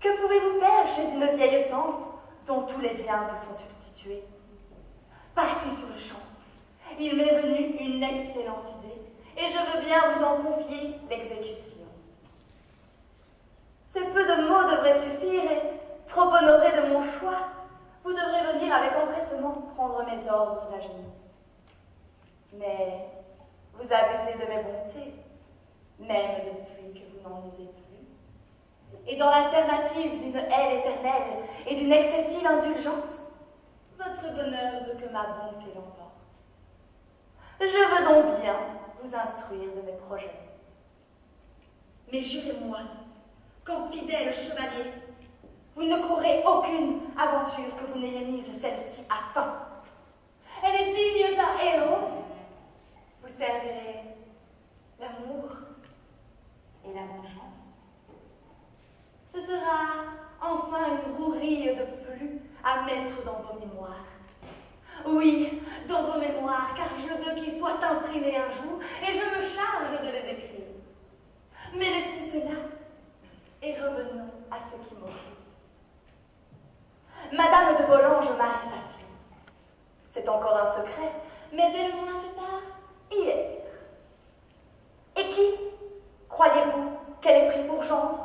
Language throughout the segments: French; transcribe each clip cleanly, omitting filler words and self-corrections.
Que pouvez-vous faire chez une vieille tante dont tous les biens vous sont substitués? Partez sur le champ. Il m'est venu une excellente idée, et je veux bien vous en confier l'exécution. Ce peu de mots devrait suffire, et, trop honoré de mon choix, vous devrez venir avec empressement prendre mes ordres à genoux. Mais vous abusez de mes bontés, même depuis que vous n'en usez plus. Et dans l'alternative d'une haine éternelle et d'une excessive indulgence, votre bonheur veut que ma bonté l'emporte. Je veux donc bien vous instruire de mes projets. Mais jurez-moi qu'en fidèle chevalier, vous ne courrez aucune aventure que vous n'ayez mise celle-ci à fin. Elle est digne d'un héros. Vous servirez l'amour et la vengeance. Ce sera enfin une rouerille de plus à mettre dans vos mémoires. Oui, dans vos mémoires, car je veux qu'ils soient imprimés un jour, et je me charge de les écrire. Mais laissons cela, et revenons à ce qui m'occupe. Madame de Volanges marie sa fille. C'est encore un secret, mais elle m'en a fait part hier. Et qui, croyez-vous, qu'elle ait pris pour gendre?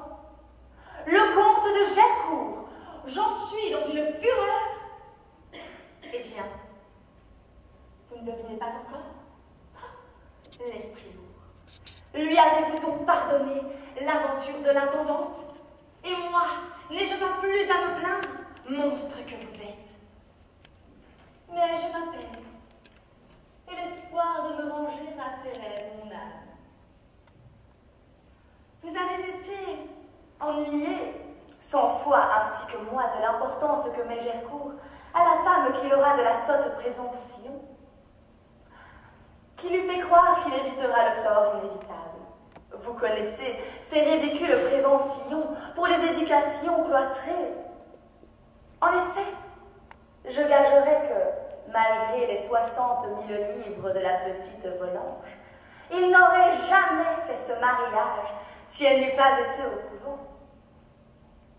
Le comte de Gercourt. J'en suis dans une fureur. Eh bien, vous ne devinez pas encore? L'esprit lourd. Lui avez-vous donc pardonné l'aventure de l'intendante? Et moi, n'ai-je pas plus à me plaindre, monstre que vous êtes? Mais je m'appelle, et l'espoir de me venger rassérait mon âme. Vous avez été ennuyé 100 fois ainsi que moi de l'importance que met Gercourt à la femme qu'il aura de la sotte présomption, qui lui fait croire qu'il évitera le sort inévitable. Vous connaissez ces ridicules préventions pour les éducations cloîtrées. En effet, je gagerais que, malgré les 60 000 livres de la petite Volanges, il n'aurait jamais fait ce mariage si elle n'eût pas été au couvent.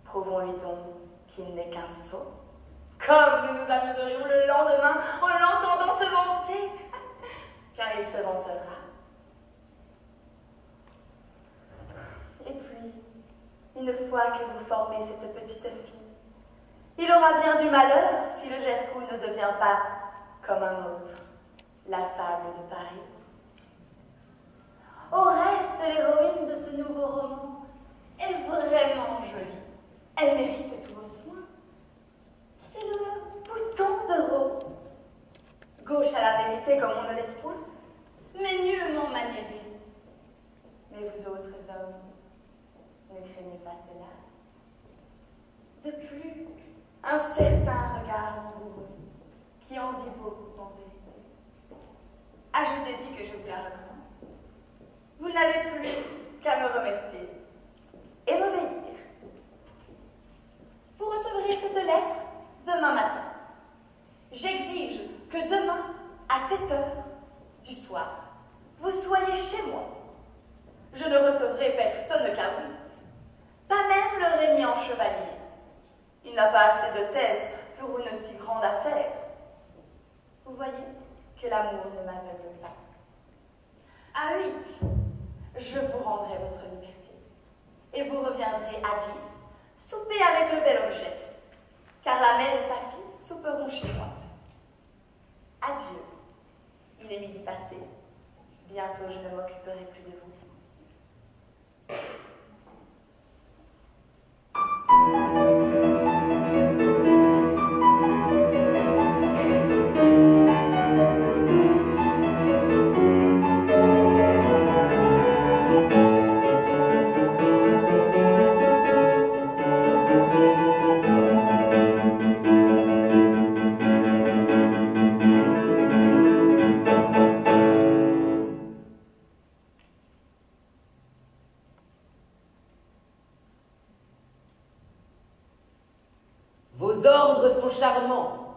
Prouvons-lui donc qu'il n'est qu'un sot. Comme nous nous amuserions le lendemain en l'entendant se vanter, car il se vantera. Et puis, une fois que vous formez cette petite fille, il aura bien du malheur si le Gercourt ne devient pas, comme un autre, la fable de Paris. Au reste, l'héroïne de ce nouveau roman est vraiment jolie. Elle mérite tous vos soins. C'est le bouton de rose. Gauche à la vérité comme on ne l'est point, mais nullement maniéré. Mais vous autres hommes, ne craignez pas cela. De plus, un certain regard langoureux qui en dit beaucoup en vérité. Ajoutez-y que je vous la recommande. Vous n'avez plus qu'à me remercier et m'obéir. Vous recevrez cette lettre demain matin. J'exige que demain, à 7 heures du soir, vous soyez chez moi. Je ne recevrai personne qu'à vous. Pas même le régnant chevalier. Il n'a pas assez de tête pour une si grande affaire. Vous voyez que l'amour ne m'aveugle pas. À 8, je vous rendrai votre liberté. Et vous reviendrez à 10, souper avec le bel objet. Car la mère et sa fille souperont chez moi. Adieu. Il est midi passé. Bientôt, je ne m'occuperai plus de vous. Vos ordres sont charmants.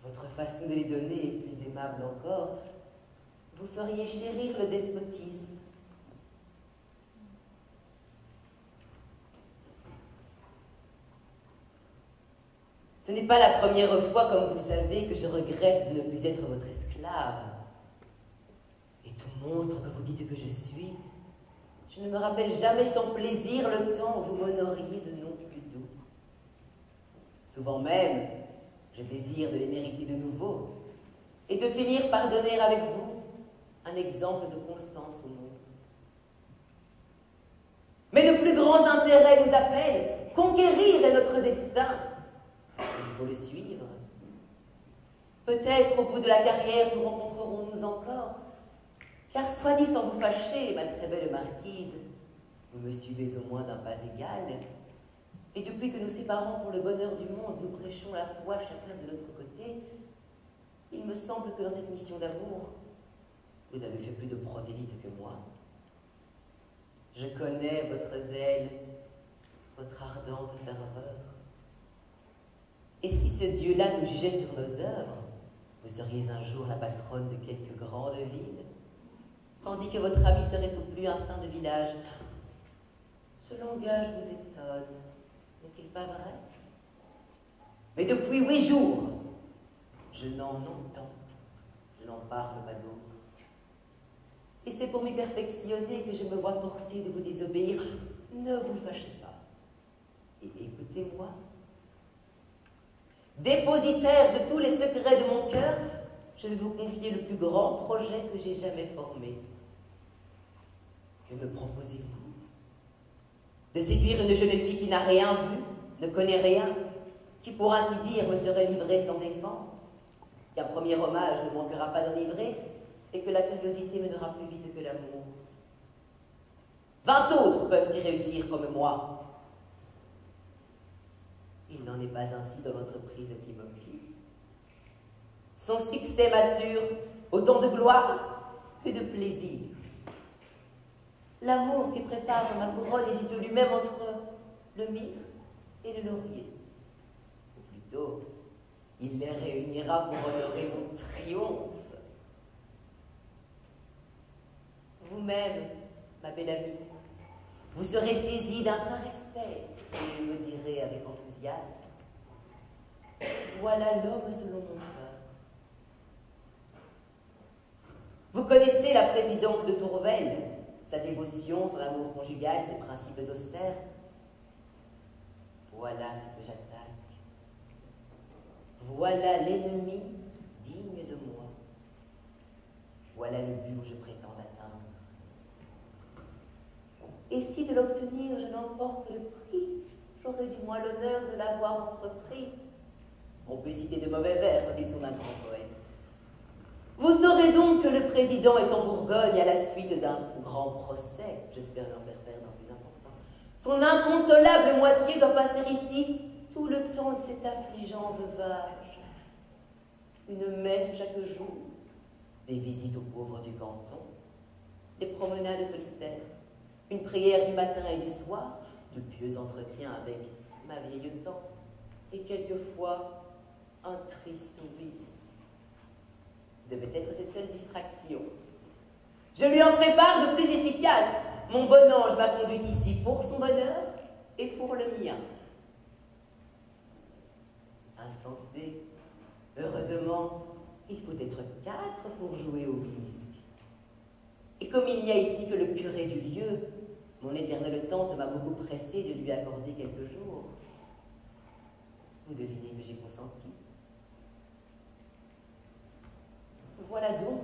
Votre façon de les donner est plus aimable encore. Vous feriez chérir le despotisme. Ce n'est pas la première fois, comme vous savez, que je regrette de ne plus être votre esclave. Et tout monstre que vous dites que je suis, je ne me rappelle jamais sans plaisir le temps où vous m'honoriez de noms plus doux. Souvent même, je désire de les mériter de nouveau et de finir par donner avec vous un exemple de constance au monde. Mais de plus grands intérêts nous appellent. Conquérir est notre destin. Il faut le suivre. Peut-être au bout de la carrière nous rencontrerons-nous encore, car soit dit sans vous fâcher, ma très belle marquise, vous me suivez au moins d'un pas égal, et depuis que nous séparons pour le bonheur du monde, nous prêchons la foi chacun de notre côté, il me semble que dans cette mission d'amour, vous avez fait plus de prosélytes que moi. Je connais votre zèle, votre ardente ferveur. Et si ce Dieu-là nous jugeait sur nos œuvres, vous seriez un jour la patronne de quelque grande ville, tandis que votre ami serait au plus un saint de village. Ce langage vous étonne, n'est-il pas vrai? Mais depuis 8 jours, je n'en entends, je n'en parle pas d'autre. Et c'est pour m'y perfectionner que je me vois forcée de vous désobéir. Ne vous fâchez pas. Et écoutez-moi. Dépositaire de tous les secrets de mon cœur, je vais vous confier le plus grand projet que j'ai jamais formé. Que me proposez-vous? De séduire une jeune fille qui n'a rien vu, ne connaît rien, qui pour ainsi dire me serait livrée sans défense, qu'un premier hommage ne manquera pas d'enivrer, et que la curiosité mènera plus vite que l'amour. 20 autres peuvent y réussir comme moi. Il n'en est pas ainsi dans l'entreprise qui m'occupe. Son succès m'assure autant de gloire que de plaisir. L'amour qui prépare ma couronne hésite lui-même entre le myrte et le laurier. Ou plutôt, il les réunira pour honorer mon triomphe. Vous-même, ma belle amie, vous serez saisie d'un saint respect et me direz avec enthousiasme: voilà l'homme selon mon cœur. Vous connaissez la présidente de Tourvel, sa dévotion, son amour conjugal, ses principes austères. Voilà ce que j'attaque. Voilà l'ennemi digne de moi. Voilà le but où je prétends atteindre. Et si de l'obtenir je n'emporte le prix, j'aurai du moins l'honneur de l'avoir entrepris. On peut citer de mauvais vers quand ils sont d'un grand poète. Vous saurez donc que le président est en Bourgogne à la suite d'un grand procès, j'espère leur faire perdre un plus important. Son inconsolable moitié doit passer ici tout le temps de cet affligeant veuvage. Une messe chaque jour, des visites aux pauvres du canton, des promenades solitaires, une prière du matin et du soir, de pieux entretiens avec ma vieille tante, et quelquefois un triste whist. Devait être ses seules distractions. Je lui en prépare de plus efficaces. Mon bon ange m'a conduite ici pour son bonheur et pour le mien. Insensé. Heureusement, il faut être 4 pour jouer au bisque. Et comme il n'y a ici que le curé du lieu, mon éternelle tante m'a beaucoup pressé de lui accorder quelques jours. Vous devinez que j'ai consenti. Voilà donc,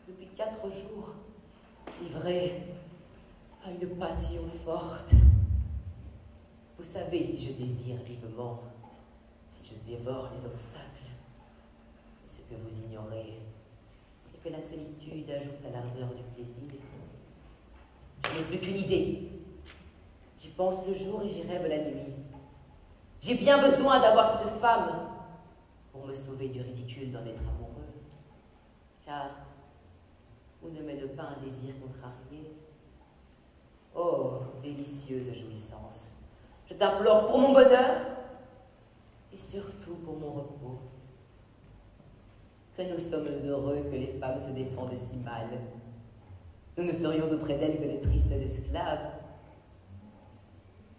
depuis 4 jours, livré à une passion forte. Vous savez, si je désire vivement, si je dévore les obstacles, ce que vous ignorez, c'est que la solitude ajoute à l'ardeur du plaisir. Je n'ai plus qu'une idée. J'y pense le jour et j'y rêve la nuit. J'ai bien besoin d'avoir cette femme pour me sauver du ridicule d'en être amoureux. Car où ne mène pas un désir contrarié? Oh, délicieuse jouissance! Je t'implore pour mon bonheur et surtout pour mon repos. Que nous sommes heureux que les femmes se défendent si mal. Nous ne serions auprès d'elles que de tristes esclaves.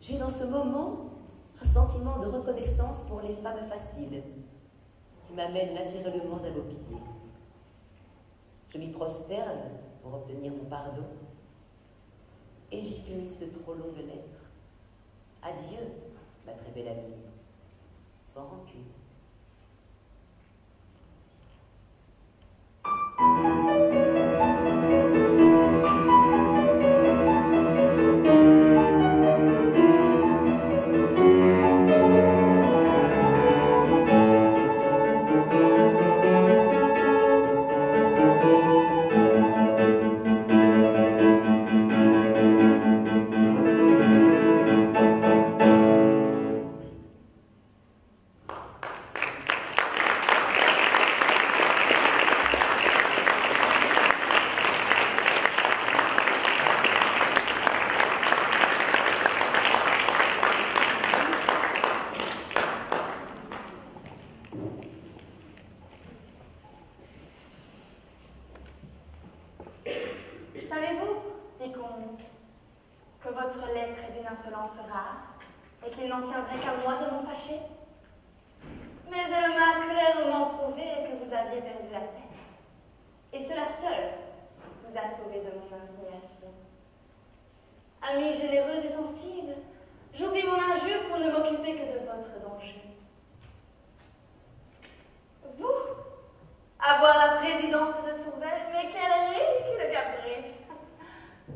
J'ai dans ce moment un sentiment de reconnaissance pour les femmes faciles, qui m'amène naturellement à vos pieds. Je m'y prosterne pour obtenir mon pardon, et j'y finisse de trop longues lettres. Adieu, ma très belle amie, sans rancune. Savez-vous, vicomte, que votre lettre est d'une insolence rare et qu'il n'en tiendrait qu'à moi de m'en fâcher? Mais elle m'a clairement prouvé que vous aviez perdu la tête. Et cela seul vous a sauvé de mon indignation. Amie généreuse et sensible, j'oublie mon injure pour ne m'occuper que de votre danger. Vous, avoir la présidente de Tourvel, mais quel ridicule caprice!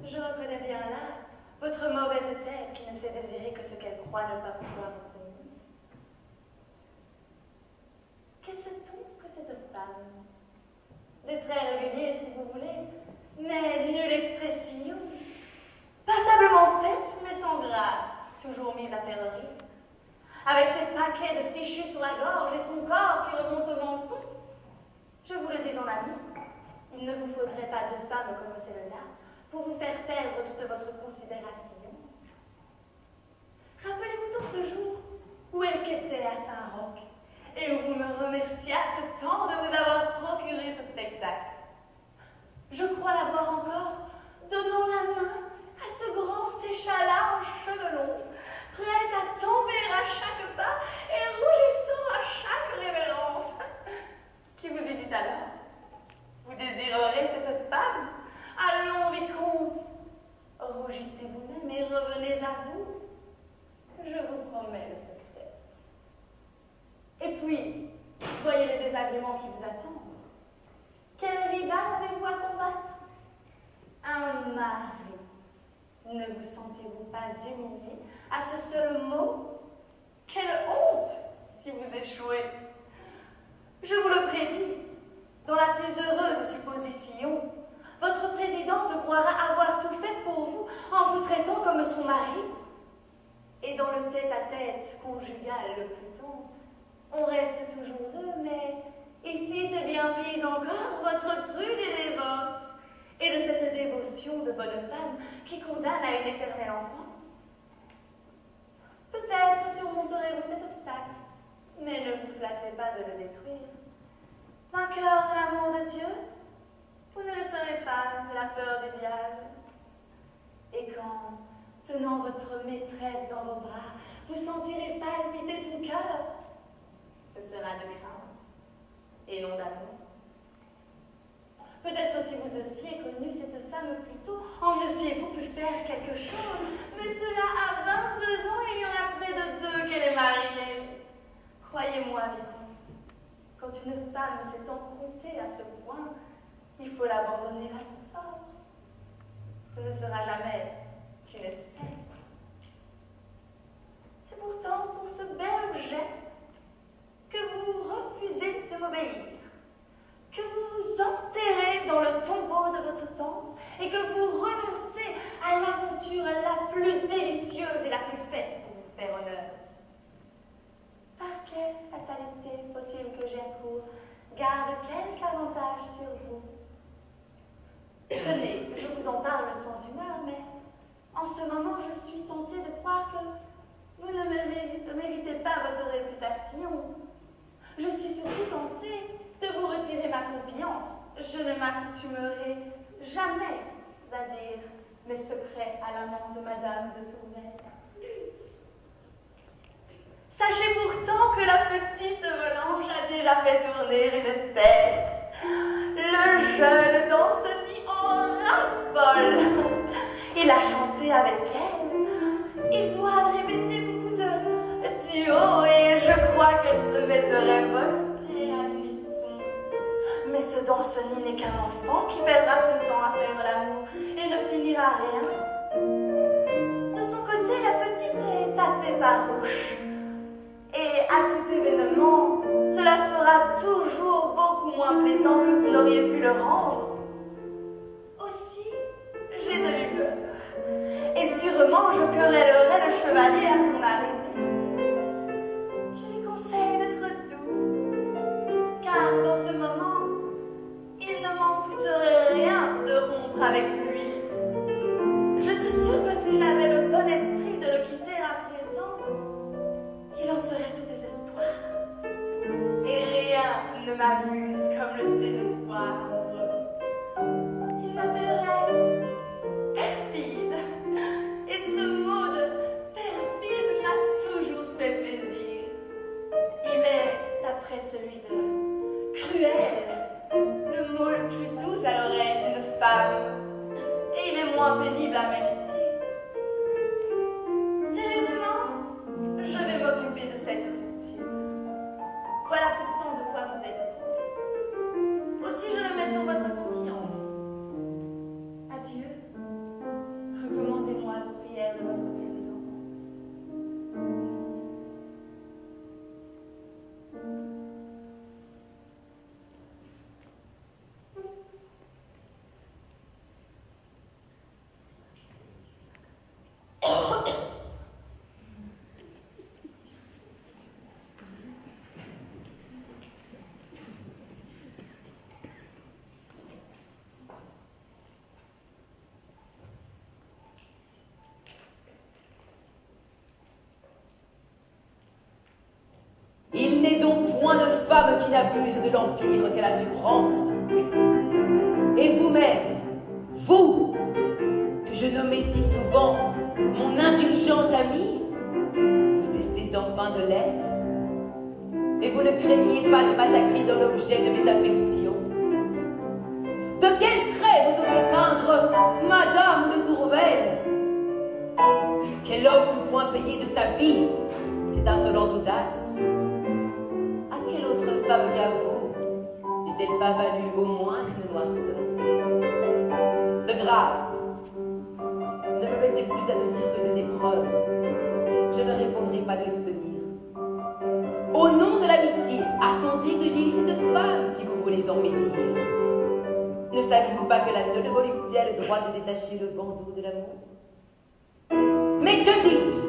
Je reconnais bien là votre mauvaise tête qui ne sait désirer que ce qu'elle croit ne pas pouvoir obtenir. Qu'est-ce donc que cette femme? Des traits réguliers, si vous voulez, mais nulle expression. Passablement faite, mais sans grâce, toujours mise à faire rire. Avec ses paquets de fichus sur la gorge et son corps qui remonte au menton. Je vous le dis en ami, il ne vous faudrait pas deux femmes comme celle-là pour vous faire perdre toute votre considération. Rappelez-vous donc ce jour où elle quêtait à Saint-Roch et où vous me remerciâtes tant de vous avoir procuré ce spectacle. Je crois la voir encore donnant la main à ce grand échalas en cheveux longs, prête à tomber à chaque pas et rougissant à chaque révérence. Qui vous eût dit alors? Vous désirerez cette femme? Allons, vicomte, rougissez vous-même et revenez à vous. Je vous promets le secret. Et puis, voyez les désagréments qui vous attendent. Quel rival avez-vous à combattre? Un mari. Ne vous sentez-vous pas humilié à ce seul mot? Quelle honte si vous échouez! Je vous le prédis, dans la plus heureuse supposition, votre présidente croira avoir tout fait pour vous en vous traitant comme son mari. Et dans le tête-à-tête conjugal le plus tendre, on reste toujours deux, mais ici c'est bien pis encore, votre prude est dévote, et de cette dévotion de bonne femme qui condamne à une éternelle enfance. Peut-être surmonterez-vous cet obstacle, mais ne vous flattez pas de le détruire. Vainqueur de l'amour de Dieu, vous ne le serez pas de la peur du diable. Et quand, tenant votre maîtresse dans vos bras, vous sentirez palpiter son cœur, ce sera de crainte et non d'amour. Peut-être si vous eussiez connu cette femme plus tôt, en eussiez-vous pu faire quelque chose, mais cela a 22 ans et il y en a près de 2 qu'elle est mariée. Croyez-moi, vicomte, quand une femme s'est empruntée à ce point, il faut l'abandonner à son sort. Ce ne sera jamais qu'une espèce. C'est pourtant pour ce bel objet que vous refusez de m'obéir, que vous vous enterrez dans le tombeau de votre tante et que vous renoncez à l'aventure la plus délicieuse et la plus faite pour vous faire honneur. Par quelle fatalité faut-il que Gercourt garde quelque avantage sur vous? Tenez, je vous en parle sans humeur, mais en ce moment je suis tentée de croire que vous ne méritez pas votre réputation. Je suis surtout tentée de vous retirer ma confiance. Je ne m'accoutumerai jamais à dire mes secrets à l'amant de Madame de Tourvel. petite melange a déjà fait tourner une tête. Le jeune danseuil en raffole. Il a chanté avec elle. Ils doivent répéter beaucoup de duos et je crois qu'elle se mettrait volontiers à l'unisson. Mais ce danseuil n'est qu'un enfant qui perdra son temps à faire l'amour et ne finira rien. De son côté, la petite est assez farouche. Et à tout événement, cela sera toujours beaucoup moins plaisant que vous n'auriez pu le rendre. Aussi, j'ai de l'humeur. Et sûrement, je querellerai le chevalier à son arrivée. Je lui conseille d'être doux, car dans ce moment, il ne m'en coûterait rien de rompre avec lui. Je suis sûre que si j'avais le bon esprit de le quitter à présent, il en serait tout désespoir. Et rien ne m'amuse comme le désespoir amoureux. Il m'appellerait perfide. Et ce mot de perfide m'a toujours fait plaisir. Il est, d'après celui de cruel, le mot le plus doux à l'oreille d'une femme. Et il est moins pénible à mériter. Sérieusement, je vais m'occuper de cette rupture. Voilà pourtant de quoi vous êtes heureuse. Aussi je le mets sur votre conscience. Adieu. Recommandez-moi aux prières de votre présidente. Il n'est donc point de femme qui n'abuse de l'empire qu'elle a su prendre. Et vous-même, vous, que je nommais si souvent mon indulgente amie, vous cessez enfin de l'être. Et vous ne craignez pas de m'attaquer dans l'objet de mes affections. De quel trait vous osez peindre Madame de Tourvel? Quel homme peut point payer de sa vie cette insolente audace? À quelle autre femme qu'à vous n'eût-elle pas valu au moins une noirceur? De grâce, ne me mettez plus à de si rudes épreuves. Je ne répondrai pas de les soutenir. Au nom de l'amitié, attendez que j'ai essayé de femmes si vous voulez en médire. Ne savez-vous pas que la seule volupté a le droit de détacher le bandeau de l'amour? Mais que dis-je?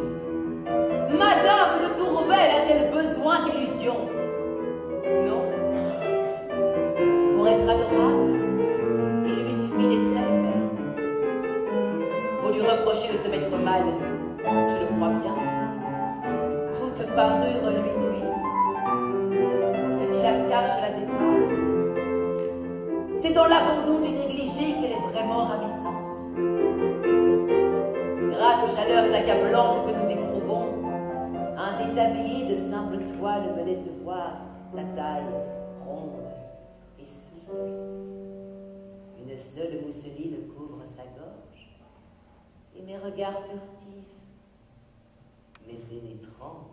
Madame de Tourvel a-t-elle besoin d'illusions? Non. Pour être adorable, il lui suffit d'être elle-même. Vous lui reprochez de se mettre mal, je le crois bien. Toute parure lui nuit. Tout ce qui la cache la déprime. C'est dans l'abandon du négligé qu'elle est vraiment ravissante. Grâce aux chaleurs accablantes que nous éprouvons, un déshabillé de simple toile me laisse voir sa taille ronde et souple. Une seule mousseline couvre sa gorge, et mes regards furtifs, mais pénétrants,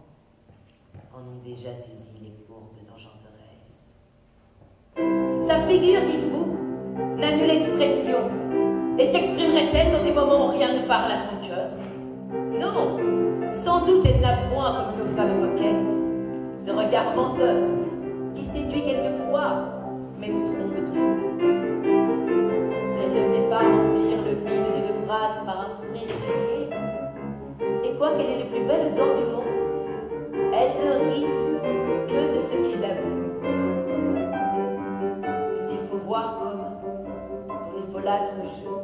en ont déjà saisi les courbes enchanteresses. Sa figure, dites-vous, n'a nulle expression, et qu'exprimerait-elle dans des moments où rien ne parle à son cœur? Non, sans doute elle n'a point, comme nos femmes coquettes, ce regard menteur qui séduit quelquefois, mais nous trompe toujours. Elle ne sait pas remplir le vide d'une phrase par un sourire étudié, et quoiqu'elle ait les plus belles dents du monde, elle ne rit que de ce qui l'amuse. Mais il faut voir comme, dans les folâtres jeux,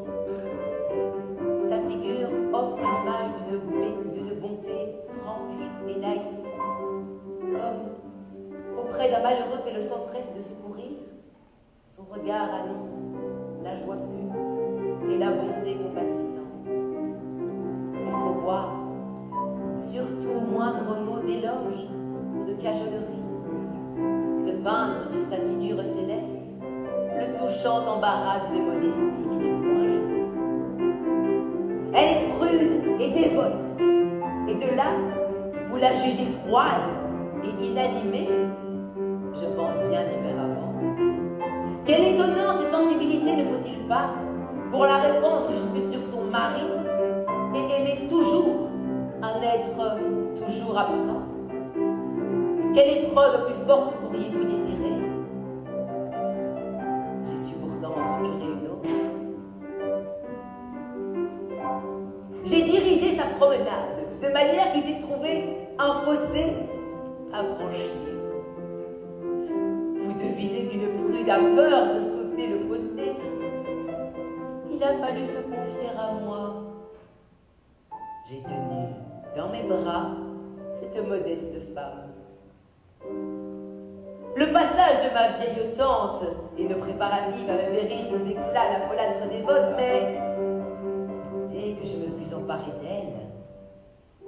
sa figure offre l'image d'une bonté franche et naïve, comme, auprès d'un malheureux qu'elle s'empresse de secourir, son regard annonce la joie pure et la bonté compatissante. Il faut voir, surtout au moindre mot d'éloge ou de cajolerie, se peindre sur sa figure céleste, le touchant embarras d'une modestie qui n'est point jouée. Elle est prude et dévote, et de là, vous la jugez froide et inanimée, je pense bien différemment. Quelle étonnante sensibilité ne faut-il pas pour la répandre jusque sur son mari et aimer toujours un être toujours absent? Quelle épreuve plus forte pourriez-vous désirer? J'ai su pourtant en procurer une autre. J'ai dirigé sa promenade de manière qu'il s'est trouvé un fossé à franchir. Vous devinez qu'une prude a peur de sauter le fossé. Il a fallu se confier à moi. J'ai tenu dans mes bras cette modeste femme. Le passage de ma vieille tante et nos préparatifs avaient fait rire aux éclats la folâtre dévote, mais dès que je me fus emparée d'elle,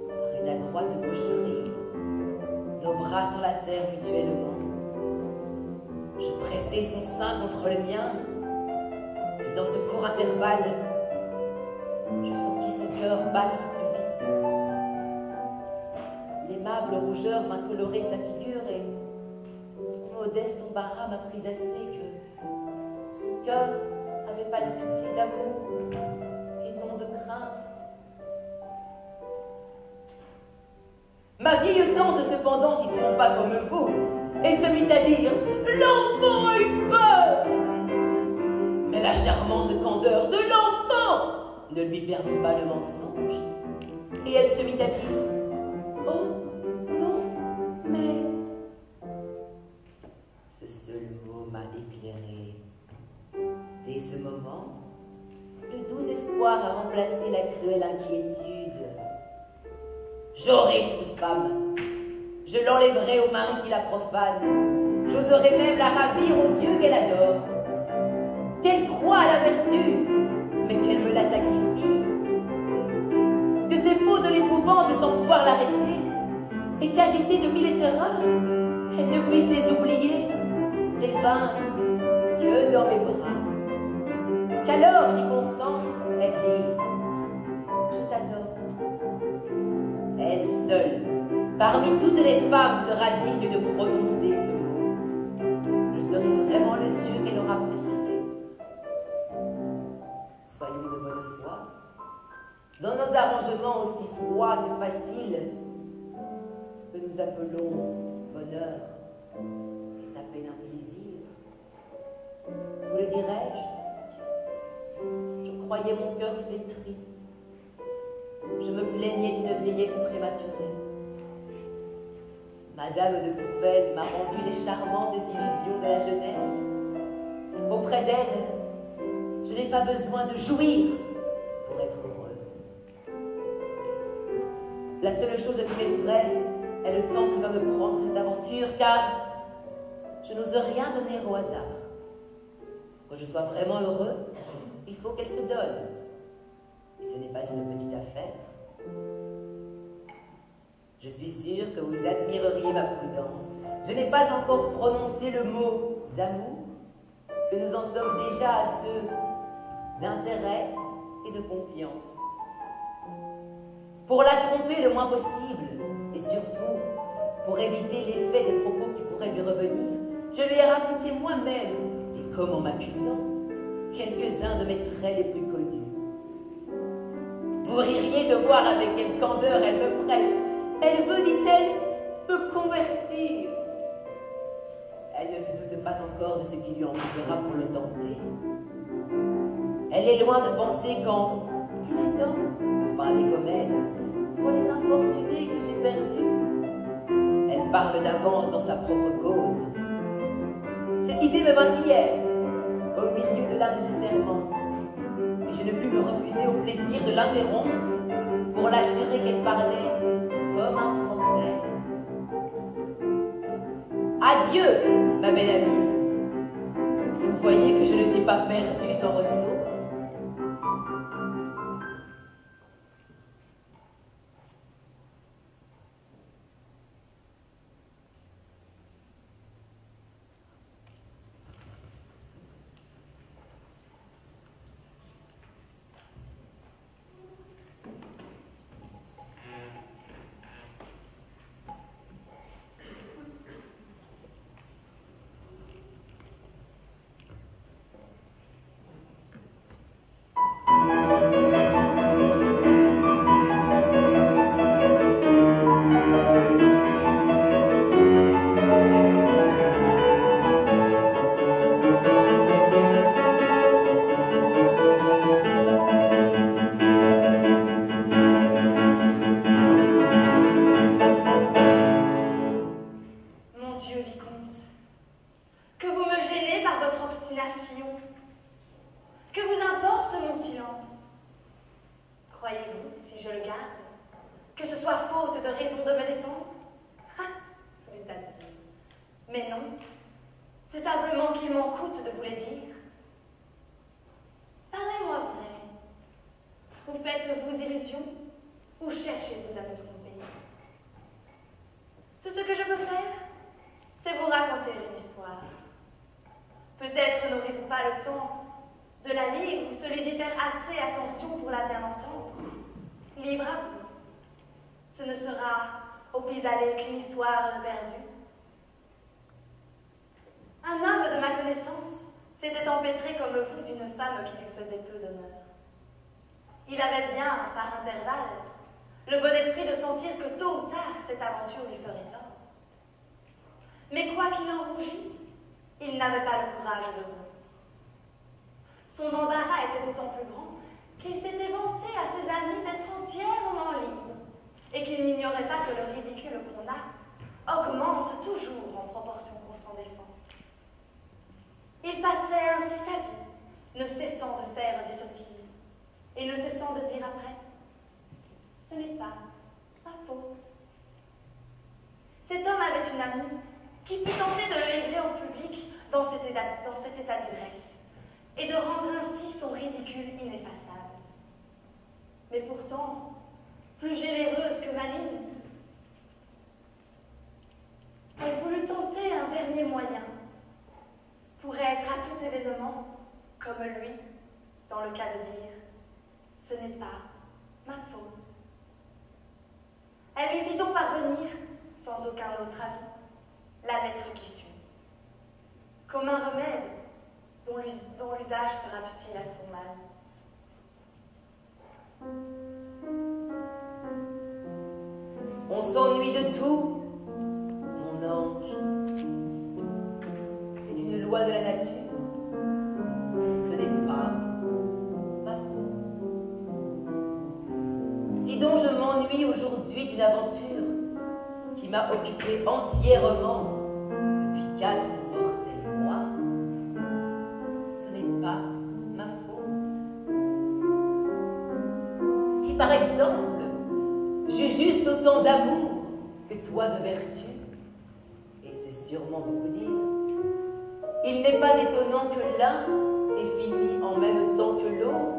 par une adroite gaucherie, nos bras s'enlacèrent mutuellement. Je pressai son sein contre le mien, et dans ce court intervalle, je sentis son cœur battre plus vite. L'aimable rougeur vint colorer sa figure et son modeste embarras m'a pris assez que son cœur avait palpité d'amour et non de crainte. Ma vieille tante cependant s'y trompa comme vous et se mit à dire « L'enfant a eu peur !» Mais la charmante candeur de l'enfant ne lui permit pas le mensonge et elle se mit à dire « Oh, non, mais… » Ce seul mot m'a éclairé. Dès ce moment, le doux espoir a remplacé la cruelle inquiétude. J'aurai cette femme. Je l'enlèverai au mari qui la profane. J'oserai même la ravir au Dieu qu'elle adore. Qu'elle croit à la vertu, mais qu'elle me la sacrifie. Que ses fautes l'épouvantent sans pouvoir l'arrêter, et qu'agitée de mille terreurs, elle ne puisse les oublier, les vaincre que dans mes bras. Qu'alors j'y consens, elle dise « Je t'adore ». Elle seule, parmi toutes les femmes, sera digne de prononcer ce mot. Je serai vraiment le Dieu qu'elle aura préféré. Soyons de bonne foi. Dans nos arrangements aussi froids que faciles, ce que nous appelons bonheur est à peine un plaisir. Vous le dirais-je? Je croyais mon cœur flétri. Je me plaignais d'une vieillesse prématurée. Madame de Tourvel m'a rendu les charmantes illusions de la jeunesse. Auprès d'elle, je n'ai pas besoin de jouir pour être heureux. La seule chose qui m'effraie est le temps que va me prendre cette aventure, car je n'ose rien donner au hasard. Pour que je sois vraiment heureux, il faut qu'elle se donne. Et ce n'est pas une petite affaire. Je suis sûre que vous admireriez ma prudence. Je n'ai pas encore prononcé le mot d'amour, que nous en sommes déjà à ceux d'intérêt et de confiance. Pour la tromper le moins possible, et surtout pour éviter l'effet des propos qui pourraient lui revenir, je lui ai raconté moi-même, et comme en m'accusant, quelques-uns de mes traits les plus connus. Vous ririez de voir avec quelle candeur elle me prêche. Elle veut, dit-elle, me convertir. Elle ne se doute pas encore de ce qui lui en coûtera pour le tenter. Elle est loin de penser qu'en plaidant, pour parler comme elle, pour les infortunés que j'ai perdus, elle parle d'avance dans sa propre cause. Cette idée me vint hier, au milieu de l'un de ses serments, et je ne pus me refuser au plaisir de l'interrompre pour l'assurer qu'elle parlait comme un prophète. Adieu, ma belle amie. Vous voyez que je ne suis pas perdue sans ressources. Mais non, c'est simplement qu'il m'en coûte de vous les dire. Parlez-moi vrai. Vous faites-vous illusion ou cherchez-vous à me tromper? Tout ce que je peux faire, c'est vous raconter une histoire. Peut-être n'aurez-vous pas le temps de la lire ou celui d'y faire assez attention pour la bien entendre. Libre à vous. Ce ne sera au pis-aller qu'une histoire perdue. Un homme de ma connaissance s'était empêtré comme vous d'une femme qui lui faisait peu d'honneur. Il avait bien, par intervalle, le bon esprit de sentir que tôt ou tard cette aventure lui ferait tort. Mais quoi qu'il en rougît, il n'avait pas le courage de rompre. Son embarras était d'autant plus grand qu'il s'était vanté à ses amis d'être entièrement libre et qu'il n'ignorait pas que le ridicule qu'on a augmente toujours en proportion qu'on s'en défend. Il passait ainsi sa vie, ne cessant de faire des sottises et ne cessant de dire après « Ce n'est pas ma faute ». Cet homme avait une amie qui fut tentée de le livrer au public dans cet état d'ivresse et de rendre ainsi son ridicule ineffaçable. Mais pourtant, plus généreuse que maligne, elle voulut tenter un dernier moyen pour être à tout événement comme lui, dans le cas de dire « Ce n'est pas ma faute ». Elle lui fit donc parvenir, sans aucun autre avis, la lettre qui suit, comme un remède dont l'usage sera utile à son mal. On s'ennuie de tout, mon ange. C'est une loi de la nature. Ce n'est pas ma faute. Si donc je m'ennuie aujourd'hui d'une aventure qui m'a occupé entièrement depuis 4 mortels mois, ce n'est pas ma faute. Si par exemple, j'eus juste autant d'amour que toi de vertu, et c'est sûrement beaucoup dire, il n'est pas étonnant que l'un ait fini en même temps que l'autre.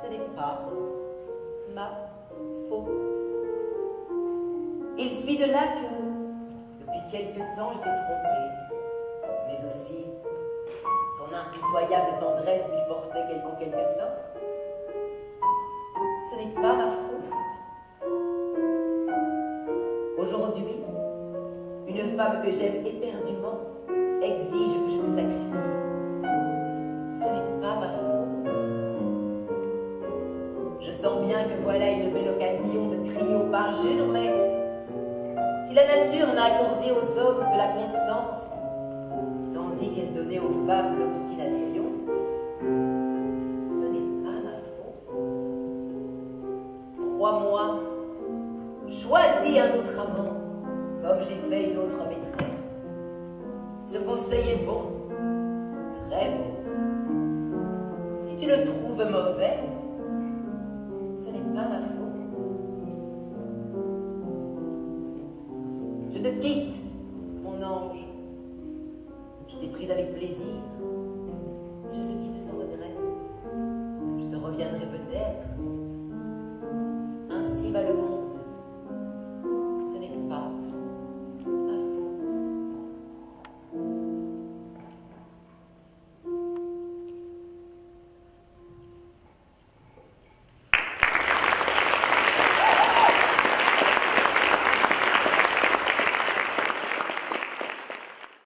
Ce n'est pas ma faute. Il suit de là que, depuis quelque temps, je t'ai trompé, mais aussi ton impitoyable tendresse m'y forçait en quelque sorte. Ce n'est pas ma faute. Aujourd'hui, une femme que j'aime éperdument exige que je te sacrifie. Ce n'est pas ma faute. Je sens bien que voilà une belle occasion de crier au parjure, mais si la nature n'a accordé aux hommes que la constance, tandis qu'elle donnait aux femmes l'obstination, ce n'est pas ma faute. Crois-moi, choisis un autre amant, comme j'ai fait une autre maîtresse. Ce conseil est bon, très bon. Si tu le trouves mauvais, ce n'est pas ma faute. Je te quitte, mon ange. Je t'ai prise avec plaisir.